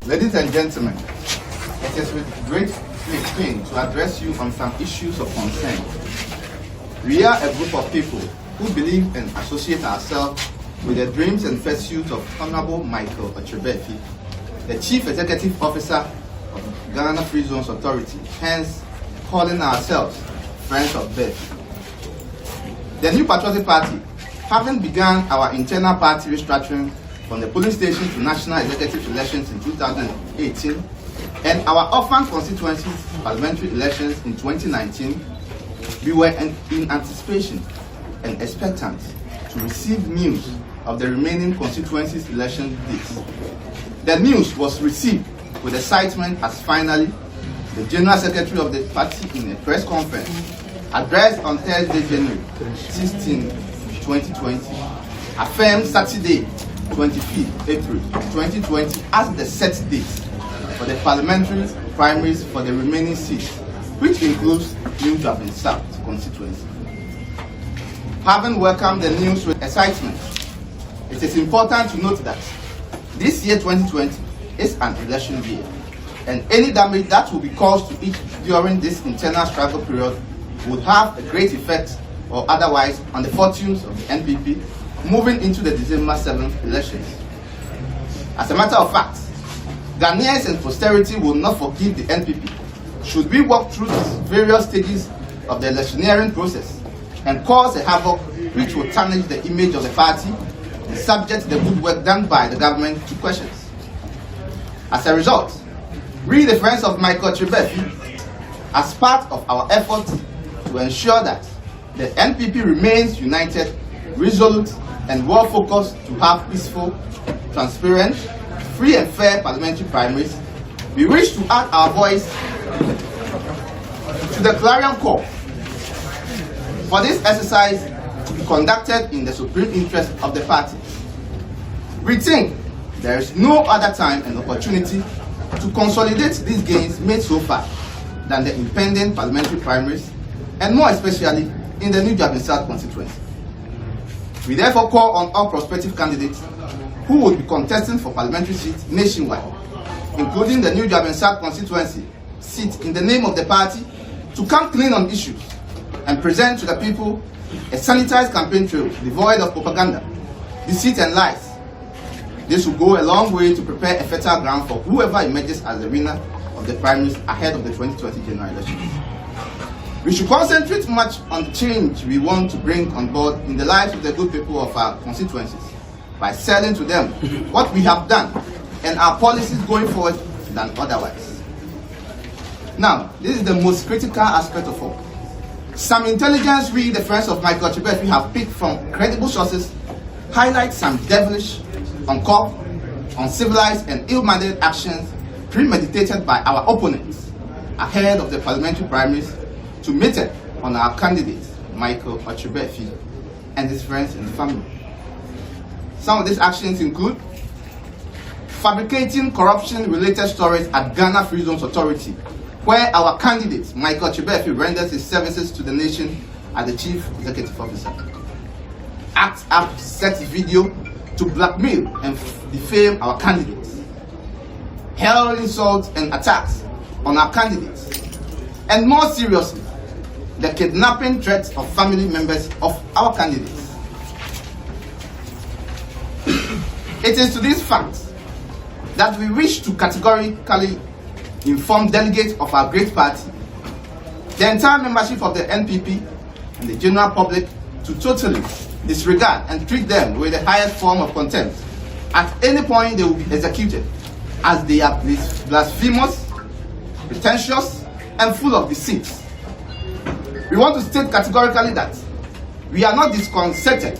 Ladies and gentlemen, it is with great pain to address you on some issues of concern. We are a group of people who believe and associate ourselves with the dreams and pursuits of Honorable Michael Ochrebefi, the Chief Executive Officer of Ghana Free Zones Authority, hence calling ourselves Friends of Baafi. The New Patriotic Party, having begun our internal party restructuring from the polling station to national executive elections in 2018 and our orphan constituencies parliamentary elections in 2019, we were in anticipation and expectant to receive news of the remaining constituencies election dates. The news was received with excitement as finally the General Secretary of the party in a press conference addressed on Thursday, January 16, 2020, affirmed Saturday, 25th April 2020 as the set date for the parliamentary primaries for the remaining seats, which includes New Dublin South constituency. Having welcomed the news with excitement, it is important to note that this year 2020 is an election year, and any damage that will be caused to it during this internal struggle period would have a great effect or otherwise on the fortunes of the NPP moving into the December 7th elections. As a matter of fact, Ghanaians and posterity will not forgive the NPP should we walk through the various stages of the electioneering process and cause a havoc which will tarnish the image of the party and subject the good work done by the government to questions. As a result, we, the Friends of Michael Ochrebefi, as part of our effort to ensure that the NPP remains united, resolute, and well-focused to have peaceful, transparent, free and fair parliamentary primaries, we wish to add our voice to the clarion call for this exercise to be conducted in the supreme interest of the party. We think there is no other time and opportunity to consolidate these gains made so far than the impending parliamentary primaries, and more especially in the New Dublin South constituency. We therefore call on all prospective candidates who would be contesting for parliamentary seats nationwide, including the New Dublin South constituency seat in the name of the party, to come clean on issues and present to the people a sanitized campaign trail devoid of propaganda, deceit and lies. This will go a long way to prepare a fertile ground for whoever emerges as the winner of the primaries ahead of the 2020 general elections. We should concentrate much on the change we want to bring on board in the lives of the good people of our constituencies by selling to them what we have done and our policies going forward than otherwise. Now, this is the most critical aspect of all. Some intelligence we, the Friends of Michael Ochrebefi, have picked from credible sources highlight some devilish, uncouth, uncivilized and ill-mannered actions premeditated by our opponents ahead of the parliamentary primaries to meted on our candidate, Michael Ochrebefi, and his friends and family. Some of these actions include fabricating corruption-related stories at Ghana Free Zones Authority, where our candidate, Michael Ochrebefi, renders his services to the nation as the Chief Executive Officer. Act up sex video to blackmail and defame our candidates. Hurl insults and attacks on our candidates. And more seriously, the kidnapping threats of family members of our candidates. It is to these facts that we wish to categorically inform delegates of our great party, the entire membership of the NPP, and the general public to totally disregard and treat them with the highest form of contempt. At any point they will be executed, as they are blasphemous, pretentious, and full of deceit. We want to state categorically that we are not disconcerted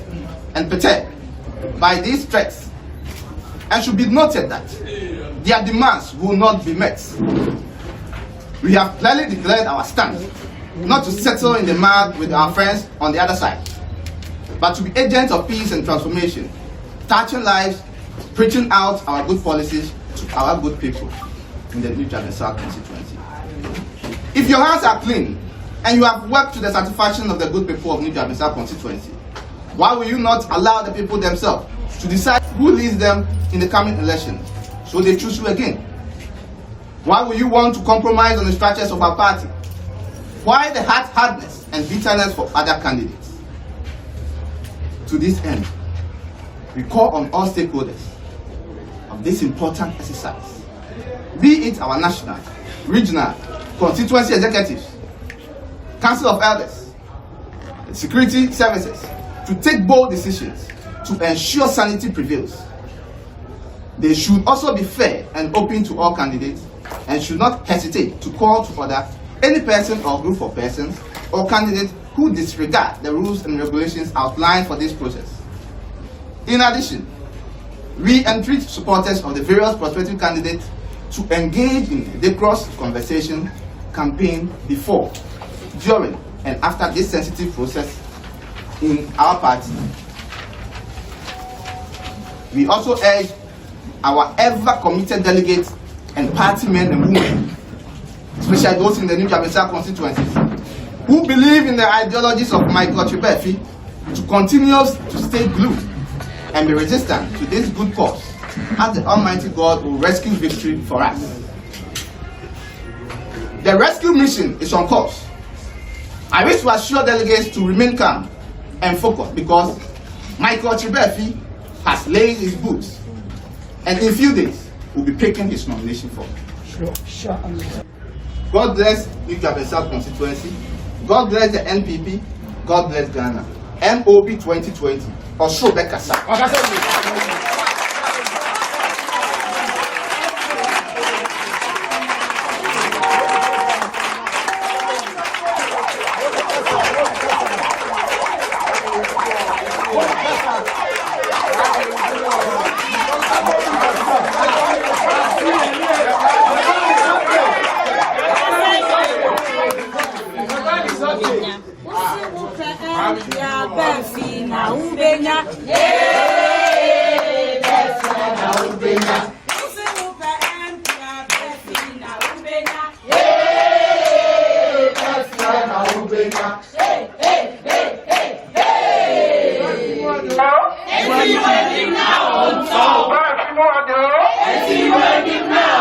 and perturbed by these threats, and should be noted that their demands will not be met. We have clearly declared our stand not to settle in the mud with our friends on the other side, but to be agents of peace and transformation, touching lives, preaching out our good policies to our good people in the New Dublin South constituency. If your hands are clean and you have worked to the satisfaction of the good people of New Dublin South constituency, why will you not allow the people themselves to decide who leads them in the coming election, so they choose you again? Why would you want to compromise on the structures of our party? Why the hardness and bitterness for other candidates? To this end, we call on all stakeholders of this important exercise, be it our national, regional, constituency executives, council of elders, security services, to take bold decisions to ensure sanity prevails. They should also be fair and open to all candidates and should not hesitate to call to order any person or group of persons or candidates who disregard the rules and regulations outlined for this process. In addition, we entreat supporters of the various prospective candidates to engage in a decorous conversation campaign before, during, and after this sensitive process in our party. We also urge our ever-committed delegates and party men and women, especially those in the New Jabesa constituencies, who believe in the ideologies of Michael Baafi, to continue to stay glued and be resistant to this good cause, as the Almighty God will rescue victory for us. The rescue mission is on course. I wish to assure delegates to remain calm and focused because Michael Baafi has laid his boots and in a few days will be picking his nomination form. Sure. God bless New Jabesa constituency. God bless the NPP. God bless Ghana. MOB 2020. Osho Bekasa. Everybody now,